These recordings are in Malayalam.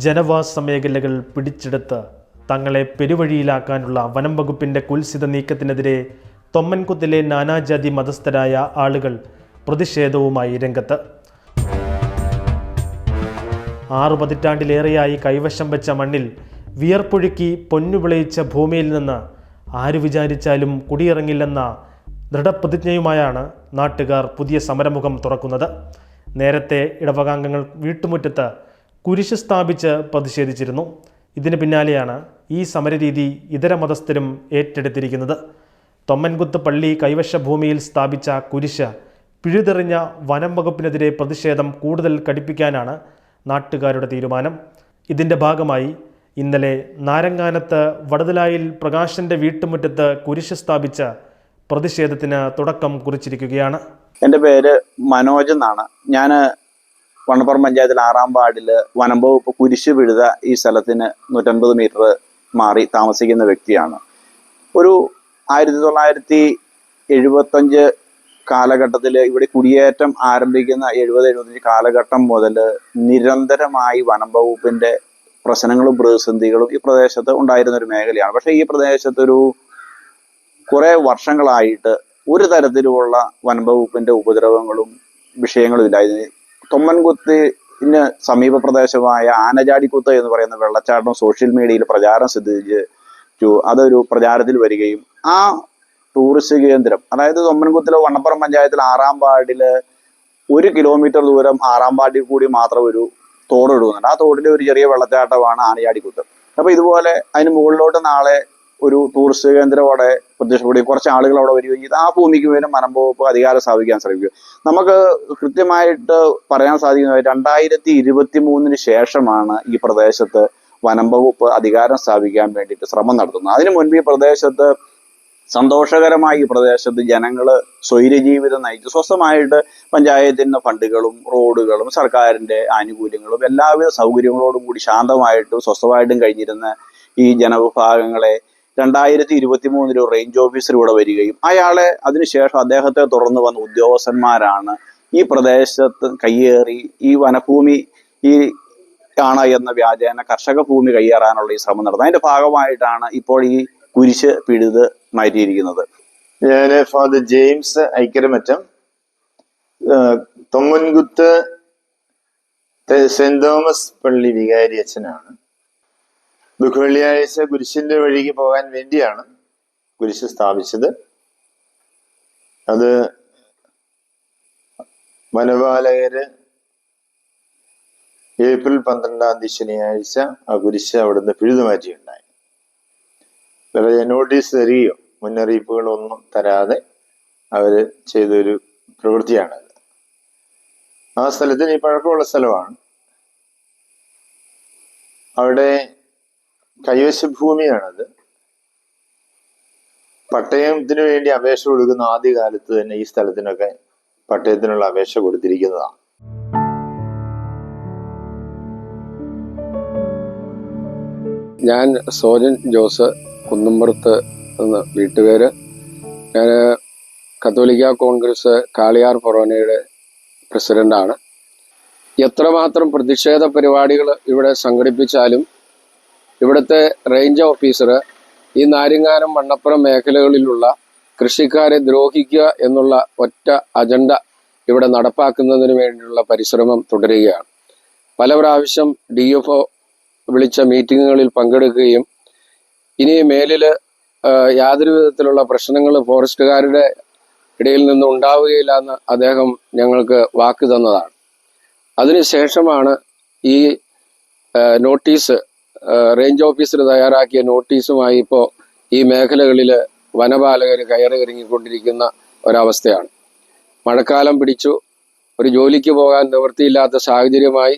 ജനവാസ മേഖലകൾ പിടിച്ചെടുത്ത് തങ്ങളെ പെരുവഴിയിലാക്കാനുള്ള വനം വകുപ്പിൻ്റെ കുൽസിത നീക്കത്തിനെതിരെ തൊമ്മൻകുത്തിലെ നാനാജാതി മതസ്ഥരായ ആളുകൾ പ്രതിഷേധവുമായി രംഗത്ത്. 6 പതിറ്റാണ്ടിലേറെയായി കൈവശം വെച്ച മണ്ണിൽ വിയർപ്പൊഴുക്കി പൊന്നുവിളയിച്ച ഭൂമിയിൽ നിന്ന് ആര് വിചാരിച്ചാലും കുടിയിറങ്ങില്ലെന്ന ദൃഢപ്രതിജ്ഞയുമായാണ് നാട്ടുകാർ പുതിയ സമരമുഖം തുറക്കുന്നത്. നേരത്തെ ഇടവകാംഗങ്ങൾ വീട്ടുമുറ്റത്ത് കുരിശ് സ്ഥാപിച്ച് പ്രതിഷേധിച്ചിരുന്നു. ഇതിന് പിന്നാലെയാണ് ഈ സമരരീതി ഇതര മതസ്ഥരും ഏറ്റെടുത്തിരിക്കുന്നത്. തൊമ്മൻകുത്ത് പള്ളി കൈവശ ഭൂമിയിൽ സ്ഥാപിച്ച കുരിശ് പിഴുതെറിഞ്ഞ വനം വകുപ്പിനെതിരെ പ്രതിഷേധം കൂടുതൽ കടുപ്പിക്കാനാണ് നാട്ടുകാരുടെ തീരുമാനം. ഇതിൻ്റെ ഭാഗമായി ഇന്നലെ നാരങ്ങാനത്ത് വടതലായിൽ പ്രകാശൻ്റെ വീട്ടുമുറ്റത്ത് കുരിശ് സ്ഥാപിച്ച പ്രതിഷേധത്തിന് തുടക്കം കുറിച്ചിരിക്കുകയാണ്. എൻ്റെ പേര് മനോജ് എന്നാണ്. ഞാൻ വണ്ണപ്പുറം പഞ്ചായത്തിൽ 6-ാം വാർഡിൽ വനം വകുപ്പ് കുരിശ് പിഴുത ഈ സ്ഥലത്തിന് 150 മീറ്റർ മാറി താമസിക്കുന്ന വ്യക്തിയാണ്. ഒരു 1975 കാലഘട്ടത്തിൽ ഇവിടെ കുടിയേറ്റം ആരംഭിക്കുന്ന 70-75 കാലഘട്ടം മുതൽ നിരന്തരമായി വനം വകുപ്പിൻ്റെ പ്രശ്നങ്ങളും പ്രതിസന്ധികളും ഈ പ്രദേശത്ത് ഉണ്ടായിരുന്ന ഒരു മേഖലയാണ്. പക്ഷേ ഈ പ്രദേശത്തൊരു കുറേ വർഷങ്ങളായിട്ട് ഒരു തരത്തിലുമുള്ള വനം വകുപ്പിൻ്റെ ഉപദ്രവങ്ങളും വിഷയങ്ങളും ഇല്ലായിരുന്നു. തൊമ്മൻകുത്തിന് സമീപ പ്രദേശമായ ആനചാടിക്കുത്ത് എന്ന് പറയുന്ന വെള്ളച്ചാട്ടം സോഷ്യൽ മീഡിയയിൽ പ്രചാരം സിദ്ധിച്ചു. അതൊരു പ്രചാരത്തിൽ വരികയും ആ ടൂറിസ്റ്റ് കേന്ദ്രം, അതായത് തൊമ്മൻകുത്തിലെ വണ്ണപ്പുറം പഞ്ചായത്തിൽ 6-ാം വാർഡിൽ 1 കിലോമീറ്റർ ദൂരം 6-ാം വാർഡിൽ കൂടി മാത്രം ഒരു തോട് ഒഴുകുന്നുണ്ട്. ആ തോടിലെ ഒരു ചെറിയ വെള്ളച്ചാട്ടമാണ് ആനചാടിക്കുത്ത്. അപ്പോൾ ഇതുപോലെ അതിന് മുകളിലോട്ട് നാളെ ഒരു ടൂറിസ്റ്റ് കേന്ദ്രം അവിടെ പ്രത്യക്ഷപ്പെടുകയും കുറച്ച് ആളുകൾ അവിടെ വരികയും ചെയ്ത് ആ ഭൂമിക്ക് മേലും വനം വകുപ്പ് അധികാരം സ്ഥാപിക്കാൻ ശ്രമിക്കും. നമുക്ക് കൃത്യമായിട്ട് പറയാൻ സാധിക്കുന്നത് 2023 ശേഷമാണ് ഈ പ്രദേശത്ത് വനം വകുപ്പ് അധികാരം സ്ഥാപിക്കാൻ വേണ്ടിയിട്ട് ശ്രമം നടത്തുന്നത്. അതിനു മുൻപ് ഈ പ്രദേശത്ത് സന്തോഷകരമായി ഈ പ്രദേശത്ത് ജനങ്ങൾ സ്വൈര്യജീവിതം നയിച്ച് സ്വസ്ഥമായിട്ട് പഞ്ചായത്തിൻ്റെ ഫണ്ടുകളും റോഡുകളും സർക്കാരിൻ്റെ ആനുകൂല്യങ്ങളും എല്ലാവിധ സൗകര്യങ്ങളോടും കൂടി ശാന്തമായിട്ടും സ്വസ്ഥമായിട്ടും കഴിഞ്ഞിരുന്ന ഈ ജനവിഭാഗങ്ങളെ 2023 റേഞ്ച് ഓഫീസർ ഇവിടെ വരികയും അതിനുശേഷം അദ്ദേഹത്തെ തുടർന്ന് വന്ന ഉദ്യോഗസ്ഥന്മാരാണ് ഈ പ്രദേശത്ത് കയ്യേറി ഈ വനഭൂമി ആണ് എന്ന വ്യാജേന കർഷക ഭൂമി കയ്യേറാനുള്ള ഈ ശ്രമം നടത്തുന്നത്. അതിന്റെ ഭാഗമായിട്ടാണ് ഇപ്പോൾ ഈ കുരിശ് പിഴുത് മാറ്റിയിരിക്കുന്നത്. ഞാൻ Father James Aikkaramattam, Thommankuthu Saint Thomas പള്ളി വികാരി അച്ഛനാണ്. ദുഃഖവെള്ളിയാഴ്ച കുരിശിന്റെ വഴിക്ക് പോകാൻ വേണ്ടിയാണ് കുരിശ് സ്ഥാപിച്ചത്. അത് വനപാലകര് ഏപ്രിൽ 12-ാം തീയതി ശനിയാഴ്ച ആ കുരിശ് അവിടുന്ന് പിഴുതു മാറ്റിയുണ്ടായി. വേറെ നോട്ടീസ് തരികയോ മുന്നറിയിപ്പുകളോ ഒന്നും തരാതെ അവര് ചെയ്തൊരു പ്രവൃത്തിയാണത്. ആ സ്ഥലത്തിന് ഈ പഴക്കമുള്ള സ്ഥലമാണ്. അവിടെ കൈവശ ഭൂമിയാണത്. പട്ടയത്തിന് വേണ്ടി അപേക്ഷ കൊടുക്കുന്ന ആദ്യകാലത്ത് തന്നെ ഈ സ്ഥലത്തിനൊക്കെ പട്ടയത്തിനുള്ള അപേക്ഷ കൊടുത്തിരിക്കുന്നതാണ്. ഞാൻ സോജൻ ജോസ്, കുന്നുംപുറത്ത് എന്ന വീട്ടുപേര്. ഞാൻ കത്തോലിക്ക കോൺഗ്രസ് കാളിയാർ ഫൊറോനയുടെ പ്രസിഡന്റാണ്. എത്രമാത്രം പ്രതിഷേധ പരിപാടികൾ ഇവിടെ സംഘടിപ്പിച്ചാലും ഇവിടുത്തെ റേഞ്ച് ഓഫീസർ ഈ നാരങ്ങാനം വണ്ണപ്പുറം മേഖലകളിലുള്ള കൃഷിക്കാരെ ദ്രോഹിക്കുക എന്നുള്ള ഒറ്റ അജണ്ട ഇവിടെ നടപ്പാക്കുന്നതിന് വേണ്ടിയുള്ള പരിശ്രമം തുടരുകയാണ്. പല പ്രാവശ്യം DFO വിളിച്ച മീറ്റിങ്ങുകളിൽ പങ്കെടുക്കുകയും ഇനി മേലിൽ യാതൊരു വിധത്തിലുള്ള പ്രശ്നങ്ങൾ ഫോറസ്റ്റുകാരുടെ ഇടയിൽ നിന്ന് ഉണ്ടാവുകയില്ല എന്ന് അദ്ദേഹം ഞങ്ങൾക്ക് വാക്ക് തന്നതാണ്. അതിനുശേഷമാണ് ഈ നോട്ടീസ് റേഞ്ച് ഓഫീസർ തയ്യാറാക്കിയ നോട്ടീസുമായി ഇപ്പോൾ ഈ മേഖലകളിൽ വനപാലകർ കയറിയിറങ്ങിക്കൊണ്ടിരിക്കുന്ന ഒരവസ്ഥയാണ്. മഴക്കാലം പിടിച്ചു, ഒരു ജോലിക്ക് പോകാൻ നിവൃത്തിയില്ലാത്ത സാഹചര്യമായി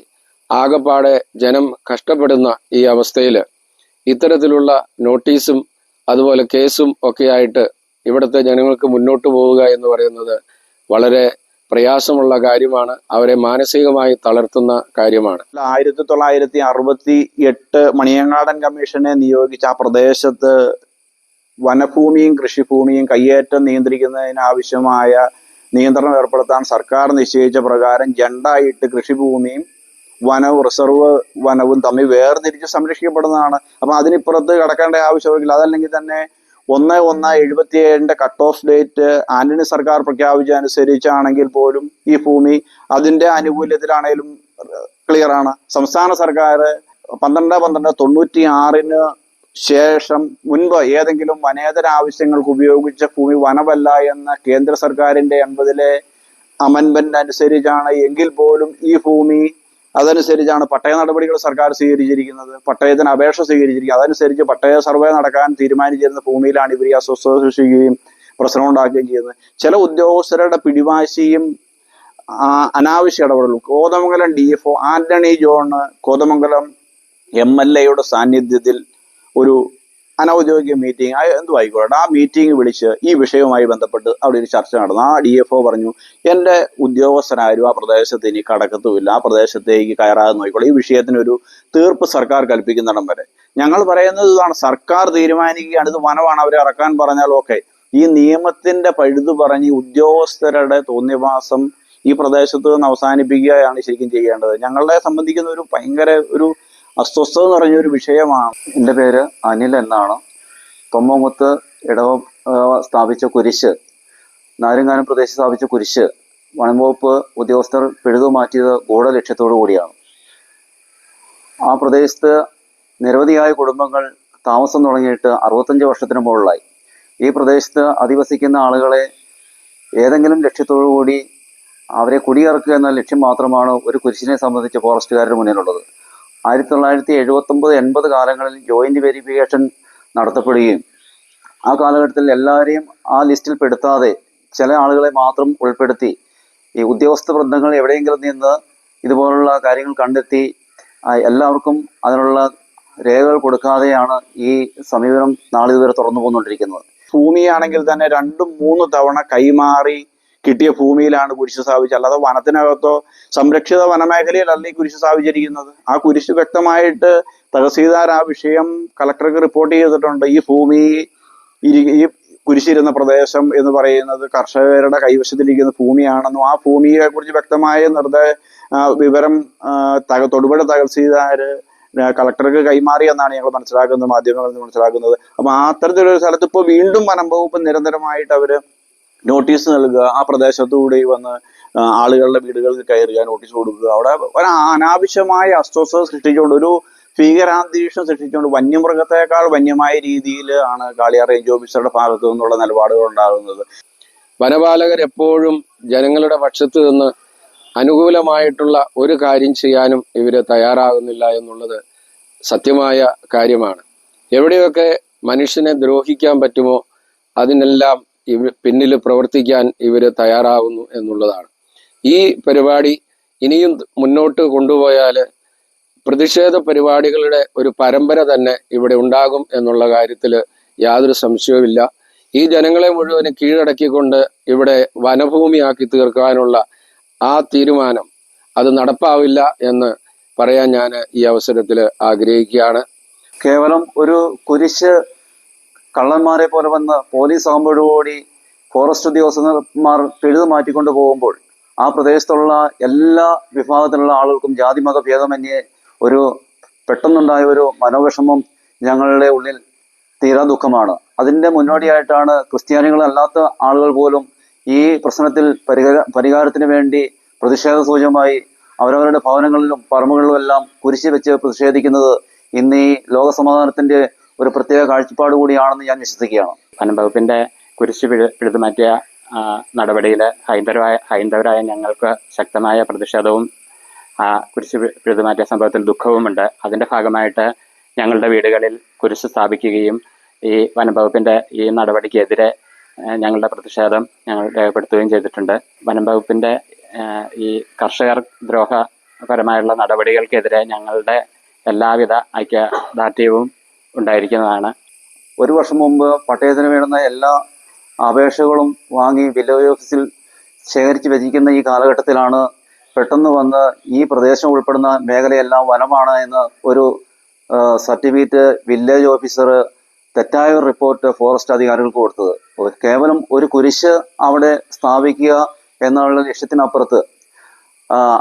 ആകപ്പാടെ ജനം കഷ്ടപ്പെടുന്ന ഈ അവസ്ഥയിൽ ഇത്തരത്തിലുള്ള നോട്ടീസും അതുപോലെ കേസും ഒക്കെയായിട്ട് ഇവിടുത്തെ ജനങ്ങൾക്ക് മുന്നോട്ട് പോവുക എന്ന് പറയുന്നത് വളരെ പ്രയാസമുള്ള കാര്യമാണ്. അവരെ മാനസികമായി തളർത്തുന്ന കാര്യമാണ്. 1968 മണിയങ്ങാടൻ കമ്മീഷനെ നിയോഗിച്ച ആ പ്രദേശത്ത് വനഭൂമിയും കൃഷിഭൂമിയും കയ്യേറ്റം നിയന്ത്രിക്കുന്നതിനാവശ്യമായ നിയന്ത്രണം ഏർപ്പെടുത്താൻ സർക്കാർ നിശ്ചയിച്ച പ്രകാരം 2ആയിട്ട് കൃഷിഭൂമിയും വനവും റിസർവ് വനവും തമ്മിൽ വേർതിരിച്ച് സംരക്ഷിക്കപ്പെടുന്നതാണ്. അപ്പം അതിനിപ്പുറത്ത് കടക്കേണ്ട ആവശ്യമില്ല. അതല്ലെങ്കിൽ തന്നെ 1/1/77 കട്ട് ഓഫ് ഡേറ്റ് ആന്റണി സർക്കാർ പ്രഖ്യാപിച്ച അനുസരിച്ചാണെങ്കിൽ പോലും ഈ ഭൂമി അതിന്റെ ആനുകൂല്യത്തിലാണേലും ക്ലിയർ ആണ്. സംസ്ഥാന സർക്കാർ 12/12/96 ശേഷം മുൻപ് ഏതെങ്കിലും വനേതര ആവശ്യങ്ങൾക്ക് ഉപയോഗിച്ച ഭൂമി വനമല്ല എന്ന കേന്ദ്ര സർക്കാരിന്റെ 80-ലെ അമെൻമെന്റ് അനുസരിച്ചാണ് എങ്കിൽ പോലും ഈ ഭൂമി അതനുസരിച്ചാണ് പട്ടയ നടപടികൾ സർക്കാർ സ്വീകരിച്ചിരിക്കുന്നത്, പട്ടയത്തിന് അപേക്ഷ സ്വീകരിച്ചിരിക്കുന്നത്. അതനുസരിച്ച് പട്ടയ സർവേ നടക്കാൻ തീരുമാനിച്ചിരുന്ന ഭൂമിയിലാണ് ഇവർ ഈ അസ്വസ്ഥത സൃഷ്ടിക്കുകയും പ്രശ്നം ഉണ്ടാക്കുകയും ചെയ്യുന്നത്. ചില ഉദ്യോഗസ്ഥരുടെ പിടിവാശിയും അനാവശ്യ ഇടപെടലും. Kothamangalam DFO Antony John Kothamangalam MLA സാന്നിധ്യത്തിൽ ഒരു അനൗദ്യോഗിക മീറ്റിംഗ് എന്തു ആയിക്കോട്ടെ, ആ മീറ്റിംഗ് വിളിച്ച് ഈ വിഷയവുമായി ബന്ധപ്പെട്ട് അവിടെ ഒരു ചർച്ച നടന്നു. ആ DFO പറഞ്ഞു, എൻ്റെ ഉദ്യോഗസ്ഥരാരും ആ പ്രദേശത്ത് ഇനി കടക്കത്തുമില്ല, ആ പ്രദേശത്തേക്ക് കയറാതെ നോക്കിക്കോളൂ, ഈ വിഷയത്തിനൊരു തീർപ്പ് സർക്കാർ കൽപ്പിക്കുന്നിടം വരെ. ഞങ്ങൾ പറയുന്നത് ഇതാണ്, സർക്കാർ തീരുമാനിക്കുകയാണ്, ഇത് വനമാണ്, അവരെ ഇറക്കാൻ പറഞ്ഞാൽ ഓക്കെ. ഈ നിയമത്തിന്റെ പഴുതു പറഞ്ഞ് ഉദ്യോഗസ്ഥരുടെ തോന്നിവാസം ഈ പ്രദേശത്ത് നിന്ന് അവസാനിപ്പിക്കുകയാണ് ശരിക്കും ചെയ്യേണ്ടത്. ഞങ്ങളെ സംബന്ധിക്കുന്ന ഒരു ഭയങ്കര ഒരു അസ്വസ്ഥത നിറഞ്ഞൊരു വിഷയമാണ്. എൻ്റെ പേര് അനിൽ എന്നാണ്. തൊമ്മോങ്ങത്ത് ഇടവ സ്ഥാപിച്ച കുരിശ്, നാരങ്ങാനം പ്രദേശത്ത് സ്ഥാപിച്ച കുരിശ് വനംവകുപ്പ് ഉദ്യോഗസ്ഥർ പിഴുതു മാറ്റിയത് ഗൂഢലക്ഷ്യത്തോടു കൂടിയാണ്. ആ പ്രദേശത്ത് നിരവധിയായ കുടുംബങ്ങൾ താമസം തുടങ്ങിയിട്ട് 65 വർഷത്തിന് മുകളിലായി. ഈ പ്രദേശത്ത് അധിവസിക്കുന്ന ആളുകളെ ഏതെങ്കിലും ലക്ഷ്യത്തോടു കൂടി അവരെ കുടിയിറക്കുക എന്ന ലക്ഷ്യം മാത്രമാണ് ഒരു കുരിശിനെ സംബന്ധിച്ച് ഫോറസ്റ്റുകാരുടെ മുന്നിലുള്ളത്. 1979-80 കാലങ്ങളിൽ ജോയിന്റ് വെരിഫിക്കേഷൻ നടത്തപ്പെടുകയും ആ കാലഘട്ടത്തിൽ എല്ലാവരെയും ആ ലിസ്റ്റിൽ പെടുത്താതെ ചില ആളുകളെ മാത്രം ഉൾപ്പെടുത്തി ഈ ഉദ്യോഗസ്ഥ വൃന്ദങ്ങൾ എവിടെയെങ്കിലും നിന്ന് ഇതുപോലുള്ള കാര്യങ്ങൾ കണ്ടെത്തി എല്ലാവർക്കും അതിനുള്ള രേഖകൾ കൊടുക്കാതെയാണ് ഈ സമീപനം നാളിതുവരെ തുറന്നു പോന്നുകൊണ്ടിരിക്കുന്നത്. ഭൂമിയാണെങ്കിൽ തന്നെ 2-3 തവണ കൈമാറി കിട്ടിയ ഭൂമിയിലാണ് കുരിശ് സ്ഥാപിച്ചത്. അല്ലാതെ വനത്തിനകത്തോ സംരക്ഷിത വനമേഖലയിലല്ല ഈ കുരിശ് സ്ഥാപിച്ചിരിക്കുന്നത്. ആ കുരിശ് വ്യക്തമായിട്ട് തഹസീൽദാർ ആ വിഷയം കളക്ടർക്ക് റിപ്പോർട്ട് ചെയ്തിട്ടുണ്ട്. ഈ ഭൂമി ഈ കുരിശിരുന്ന പ്രദേശം എന്ന് പറയുന്നത് കർഷകരുടെ കൈവശത്തിരിക്കുന്ന ഭൂമിയാണെന്നും ആ ഭൂമിയെ കുറിച്ച് വ്യക്തമായ വിവരം തൊടുപുഴ തഹസീൽദാർ കളക്ടർക്ക് കൈമാറി എന്നാണ് ഞങ്ങൾ മനസ്സിലാക്കുന്നത്, മാധ്യമങ്ങളിൽ നിന്ന് മനസ്സിലാക്കുന്നത്. അപ്പൊ അത്തരത്തിലൊരു സ്ഥലത്ത് ഇപ്പോൾ വീണ്ടും വനം വകുപ്പ് നിരന്തരമായിട്ട് അവര് നോട്ടീസ് നൽകുക, ആ പ്രദേശത്തുകൂടി വന്ന് ആളുകളുടെ വീടുകളിൽ കയറുക, നോട്ടീസ് കൊടുക്കുക, അവിടെ ഒരു അനാവശ്യമായ അസ്വസ്ഥത സൃഷ്ടിച്ചുകൊണ്ട് ഒരു ഭീകരാന്തരീക്ഷം സൃഷ്ടിച്ചുകൊണ്ട് വന്യമൃഗത്തെക്കാൾ വന്യമായ രീതിയിൽ ആണ് കാളിയാർ റേഞ്ച് ഓഫീസറുടെ ഭാഗത്തു നിന്നുള്ള നിലപാടുകൾ ഉണ്ടാകുന്നത്. വനപാലകർ എപ്പോഴും ജനങ്ങളുടെ പക്ഷത്ത് നിന്ന് അനുകൂലമായിട്ടുള്ള ഒരു കാര്യം ചെയ്യാനും ഇവര് തയ്യാറാകുന്നില്ല എന്നുള്ളത് സത്യമായ കാര്യമാണ്. എവിടെയൊക്കെ മനുഷ്യനെ ദ്രോഹിക്കാൻ പറ്റുമോ അതിനെല്ലാം പിന്നിൽ പ്രവർത്തിക്കാൻ ഇവര് തയ്യാറാകുന്നു എന്നുള്ളതാണ്. ഈ പരിപാടി ഇനിയും മുന്നോട്ട് കൊണ്ടുപോയാൽ പ്രതിഷേധ പരിപാടികളുടെ ഒരു പരമ്പര തന്നെ ഇവിടെ ഉണ്ടാകും എന്നുള്ള കാര്യത്തിൽ യാതൊരു സംശയവുമില്ല. ഈ ജനങ്ങളെ മുഴുവനും കീഴടക്കിക്കൊണ്ട് ഇവിടെ വനഭൂമിയാക്കി തീർക്കാനുള്ള ആ തീരുമാനം അത് നടപ്പാവില്ല എന്ന് പറയാൻ ഞാൻ ഈ അവസരത്തിൽ ആഗ്രഹിക്കുകയാണ്. കേവലം ഒരു കുരിശ് കള്ളന്മാരെ പോലെ വന്ന് പോലീസ് ആകുമ്പോഴുകൂടി ഫോറസ്റ്റ് ഉദ്യോഗസ്ഥന്മാർ പിഴുതു മാറ്റിക്കൊണ്ട് പോകുമ്പോൾ ആ പ്രദേശത്തുള്ള എല്ലാ വിഭാഗത്തിലുള്ള ആളുകൾക്കും ജാതിമത ഭേദമന്യേ ഒരു പെട്ടെന്നുണ്ടായ ഒരു മനോവിഷമം ഞങ്ങളുടെ ഉള്ളിൽ തീരാ ദുഃഖമാണ്. അതിൻ്റെ മുന്നോടിയായിട്ടാണ് ക്രിസ്ത്യാനികളല്ലാത്ത ആളുകൾ പോലും ഈ പ്രശ്നത്തിൽ പരിഹാരത്തിന് വേണ്ടി പ്രതിഷേധ സൂചകമായി അവരവരുടെ ഭവനങ്ങളിലും പറമ്പുകളിലും എല്ലാം കുരിശ് വെച്ച് പ്രതിഷേധിക്കുന്നത് ഇന്ന് ഈ ലോകസമാധാനത്തിന്റെ ഒരു പ്രത്യേക കാഴ്ചപ്പാട് കൂടിയാണെന്ന് ഞാൻ വിശ്വസിക്കുകയാണ്. വനം വകുപ്പിന്റെ കുരിശ് പിഴുതുമാറ്റിയ നടപടിയിൽ ഹൈന്ദവരായ ഞങ്ങൾക്ക് ശക്തമായ പ്രതിഷേധവും കുരിശ് പിഴുതുമാറ്റിയ സംഭവത്തിൽ ദുഃഖവുമുണ്ട്. അതിന്റെ ഭാഗമായിട്ട് ഞങ്ങളുടെ വീടുകളിൽ കുരിശ് സ്ഥാപിക്കുകയും ഈ വനം വകുപ്പിന്റെ ഈ നടപടിക്കെതിരെ ഞങ്ങളുടെ പ്രതിഷേധം ഞങ്ങൾ രേഖപ്പെടുത്തുകയും ചെയ്തിട്ടുണ്ട്. വനം വകുപ്പിന്റെ ഈ കർഷകർ ദ്രോഹപരമായുള്ള നടപടികൾക്കെതിരെ ഞങ്ങളുടെ എല്ലാവിധ ഐക്യദാർഢ്യവും ഉണ്ടായിരിക്കുന്നതാണ്. ഒരു വർഷം മുമ്പ് പട്ടയത്തിന് വേണ്ടുന്ന എല്ലാ അപേക്ഷകളും വാങ്ങി വില്ലേജ് ഓഫീസിൽ ശേഖരിച്ച് വെച്ചിരിക്കുന്ന ഈ കാലഘട്ടത്തിലാണ് പെട്ടെന്ന് വന്ന് ഈ പ്രദേശം ഉൾപ്പെടുന്ന മേഖലയെല്ലാം വനമാണ് എന്ന് ഒരു സർട്ടിഫിക്കറ്റ് വില്ലേജ് ഓഫീസർ തെറ്റായ ഒരു റിപ്പോർട്ട് ഫോറസ്റ്റ് അധികാരികൾക്ക് കൊടുത്തത്. കേവലം ഒരു കുരിശ് അവിടെ സ്ഥാപിക്കുക എന്നുള്ള ലക്ഷ്യത്തിനപ്പുറത്ത്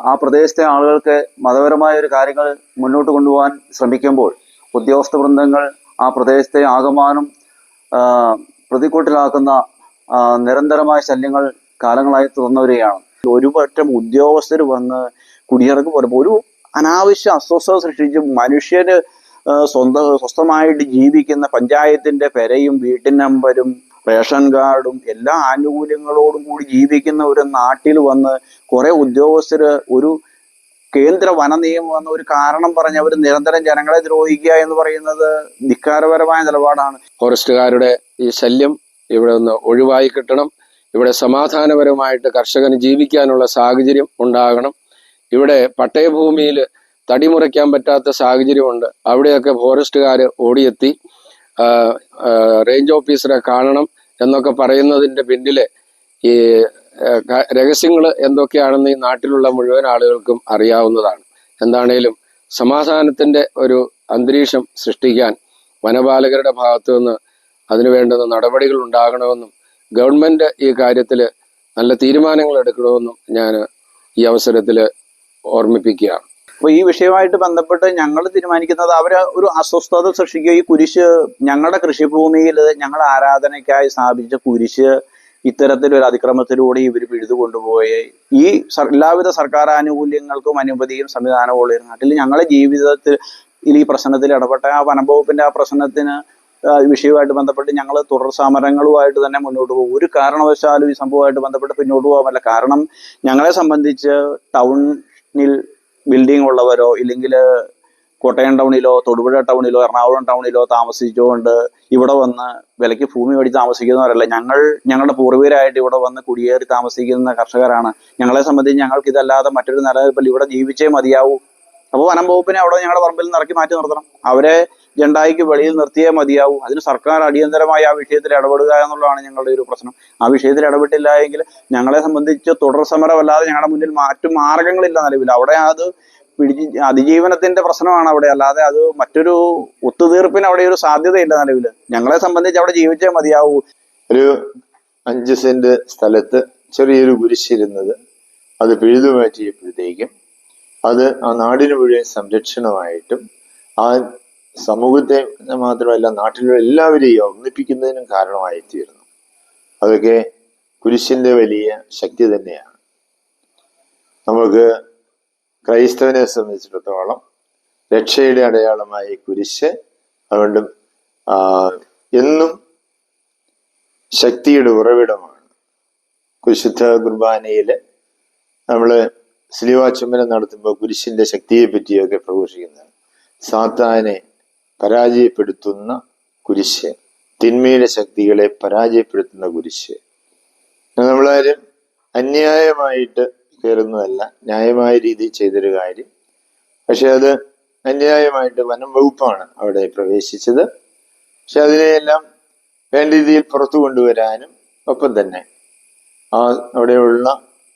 ആ പ്രദേശത്തെ ആളുകൾക്ക് മതപരമായ ഒരു കാര്യങ്ങൾ മുന്നോട്ട് കൊണ്ടുപോകാൻ ശ്രമിക്കുമ്പോൾ ഉദ്യോഗസ്ഥ വൃന്ദങ്ങൾ ആ പ്രദേശത്തെ ആകമാനം പ്രതിക്കൂട്ടിലാക്കുന്ന നിരന്തരമായ ശല്യങ്ങൾ കാലങ്ങളായി തുടർന്നു വരികയാണ്. ഒരു പറ്റം ഉദ്യോഗസ്ഥർ വന്ന് കുടിയിറക്ക് പോയപ്പോൾ ഒരു അനാവശ്യ അസ്വസ്ഥത സൃഷ്ടിച്ച് മനുഷ്യര് സ്വസ്ഥമായിട്ട് ജീവിക്കുന്ന പഞ്ചായത്തിന്റെ പെരയും വീട്ടിൻ നമ്പരും റേഷൻ കാർഡും എല്ലാ ആനുകൂല്യങ്ങളോടും കൂടി ജീവിക്കുന്ന ഒരു നാട്ടിൽ വന്ന് കുറെ ഉദ്യോഗസ്ഥര് ഒരു കേന്ദ്ര വന നിയമം എന്ന ഒരു കാരണം പറഞ്ഞ് അവർ നിരന്തരം ജനങ്ങളെ ദ്രോഹിക്കുക എന്ന് പറയുന്നത് ധിക്കാരപരമായ നിലപാടാണ്. ഫോറസ്റ്റുകാരുടെ ഈ ശല്യം ഇവിടെ നിന്ന് ഒഴിവായി കിട്ടണം. ഇവിടെ സമാധാനപരമായിട്ട് കർഷകന് ജീവിക്കാനുള്ള സാഹചര്യം ഉണ്ടാകണം. ഇവിടെ പട്ടയഭൂമിയിൽ തടിമുറിക്കാൻ പറ്റാത്ത സാഹചര്യമുണ്ട്. അവിടെയൊക്കെ ഫോറസ്റ്റുകാർ ഓടിയെത്തി റേഞ്ച് ഓഫീസറെ കാണണം എന്നൊക്കെ പറയുന്നതിൻ്റെ പിന്നിലെ ഈ രഹസ്യങ്ങൾ എന്തൊക്കെയാണെന്ന് ഈ നാട്ടിലുള്ള മുഴുവൻ ആളുകൾക്കും അറിയാവുന്നതാണ്. എന്താണേലും സമാധാനത്തിൻ്റെ ഒരു അന്തരീക്ഷം സൃഷ്ടിക്കാൻ വനപാലകരുടെ ഭാഗത്തു നിന്ന് അതിനു വേണ്ടുന്ന നടപടികൾ ഉണ്ടാകണമെന്നും ഗവൺമെന്റ് ഈ കാര്യത്തിൽ നല്ല തീരുമാനങ്ങൾ എടുക്കണമെന്നും ഞാൻ ഈ അവസരത്തിൽ ഓർമ്മിപ്പിക്കുകയാണ്. അപ്പൊ ഈ വിഷയമായിട്ട് ബന്ധപ്പെട്ട് ഞങ്ങൾ തീരുമാനിക്കുന്നത് അവര് ഒരു അസ്വസ്ഥത സൃഷ്ടിക്കുക. ഈ കുരിശ് ഞങ്ങളുടെ കൃഷിഭൂമിയിൽ ഞങ്ങൾ ആരാധനയ്ക്കായി സ്ഥാപിച്ച കുരിശ് ഇത്തരത്തിലൊരു അതിക്രമത്തിലൂടെ ഇവർ പിഴുതു കൊണ്ടുപോയി ഈ എല്ലാവിധ സർക്കാർ ആനുകൂല്യങ്ങൾക്കും അനുമതിയും സംവിധാനവും ഉള്ള നാട്ടിൽ ഞങ്ങളുടെ ജീവിതത്തിൽ ഈ പ്രശ്നത്തിൽ ഇടപെട്ട ആ വനംവകുപ്പിന്റെ ആ പ്രശ്നത്തിന് വിഷയവുമായിട്ട് ബന്ധപ്പെട്ട് ഞങ്ങൾ തുടർ സമരങ്ങളുമായിട്ട് തന്നെ മുന്നോട്ട് പോകും. ഒരു കാരണവശാലും ഈ സംഭവമായിട്ട് ബന്ധപ്പെട്ട് പിന്നോട്ട് പോകാമല്ല. കാരണം ഞങ്ങളെ സംബന്ധിച്ച് ടൗണിൽ ബിൽഡിംഗ് ഉള്ളവരോ ഇല്ലെങ്കിൽ കോട്ടയം ടൗണിലോ തൊടുപുഴ ടൗണിലോ എറണാകുളം ടൗണിലോ താമസിച്ചുകൊണ്ട് ഇവിടെ വന്ന് വിലയ്ക്ക് ഭൂമി മേടിച്ച് താമസിക്കുന്നവരല്ല. ഞങ്ങളുടെ പൂർവികരായിട്ട് ഇവിടെ വന്ന് കുടിയേറി താമസിക്കുന്ന കർഷകരാണ്. ഞങ്ങളെ സംബന്ധിച്ച് ഞങ്ങൾക്ക് ഇതല്ലാതെ മറ്റൊരു നിലനിൽപ്പിൽ ഇവിടെ ജീവിച്ചേ മതിയാവൂ. അപ്പോൾ വനം വകുപ്പിനെ അവിടെ ഞങ്ങളുടെ പറമ്പിൽ നിന്ന് ഇറക്കി മാറ്റി നിർത്തണം. അവരെ ജണ്ടായിക്ക് വെളിയിൽ നിർത്തിയേ മതിയാവൂ. അതിന് സർക്കാർ അടിയന്തരമായി ആ വിഷയത്തിൽ ഇടപെടുക എന്നുള്ളതാണ് ഞങ്ങളുടെ ഒരു പ്രശ്നം. ആ വിഷയത്തിൽ ഇടപെട്ടില്ല എങ്കിൽ ഞങ്ങളെ സംബന്ധിച്ച് തുടർ സമരമല്ലാതെ ഞങ്ങളുടെ മുന്നിൽ മറ്റു മാർഗങ്ങളില്ല നിലവിൽ. അവിടെ അത് അതിജീവനത്തിന്റെ പ്രശ്നമാണ് അവിടെ, അല്ലാതെ അത് മറ്റൊരു ഒത്തുതീർപ്പിന് അവിടെ ഒരു സാധ്യതയില്ല നിലവിൽ. ഞങ്ങളെ സംബന്ധിച്ച് അവിടെ ജീവിച്ചേ മതിയാവൂ. ഒരു 5 സെന്റ് സ്ഥലത്ത് ചെറിയൊരു കുരിശിരുന്നത് അത് പിഴുതു മാറ്റിയപ്പോഴത്തേക്കും അത് ആ നാടിന് മുഴുവൻ സംരക്ഷണമായിട്ടും ആ സമൂഹത്തെ മാത്രമല്ല നാട്ടിലുള്ള എല്ലാവരെയും ഒന്നിപ്പിക്കുന്നതിനും കാരണമായി തീർന്നു. അതൊക്കെ കുരിശിന്റെ വലിയ ശക്തി തന്നെയാണ്. നമുക്ക് ക്രൈസ്തവനെ സംബന്ധിച്ചിടത്തോളം രക്ഷയുടെ അടയാളമായ കുരിശ് അതുകൊണ്ട് എന്നും ശക്തിയുടെ ഉറവിടമാണ്. വിശുദ്ധ കുർബാനയിൽ നമ്മൾ സ്ലീവാചുംബനം നടത്തുമ്പോൾ കുരിശിന്റെ ശക്തിയെ പറ്റിയൊക്കെ പ്രഘോഷിക്കുന്നതാണ്. സാത്താനെ പരാജയപ്പെടുത്തുന്ന കുരിശ്, തിന്മയുടെ ശക്തികളെ പരാജയപ്പെടുത്തുന്ന കുരിശ്. നമ്മളാരും അന്യായമായിട്ട് കയറുന്നതല്ല, ന്യായമായ രീതിയിൽ ചെയ്തൊരു കാര്യം. പക്ഷെ അത് അന്യായമായിട്ട് വനം വകുപ്പാണ് അവിടെ പ്രവേശിച്ചത്. പക്ഷെ അതിനെയെല്ലാം വേണ്ട രീതിയിൽ പുറത്തു കൊണ്ടുവരാനും ഒപ്പം തന്നെ അവിടെയുള്ള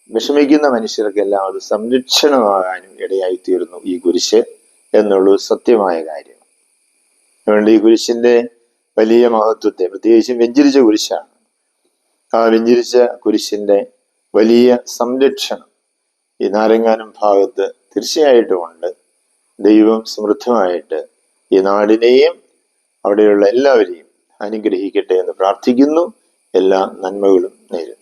വിഷമിക്കുന്ന മനുഷ്യർക്കെല്ലാം അത് സംരക്ഷണമാകാനും ഇടയായി തീർന്നു ഈ കുരിശ് എന്നുള്ളൊരു സത്യമായ കാര്യം. അതുകൊണ്ട് ഈ കുരിശിന്റെ വലിയ മഹത്വത്തെ, പ്രത്യേകിച്ചും വെഞ്ചരിച്ച കുരിശാണ്, ആ വെഞ്ചരിച്ച കുരിശിന്റെ വലിയ സംരക്ഷണം ഈ നാരങ്ങാനം ഭാഗത്ത് തീർച്ചയായിട്ടും ഉണ്ട്. ദൈവം സമൃദ്ധമായിട്ട് ഈ നാടിനെയും അവിടെയുള്ള എല്ലാവരെയും അനുഗ്രഹിക്കട്ടെ എന്ന് പ്രാർത്ഥിക്കുന്നു. എല്ലാ നന്മകളും നേരുന്നു.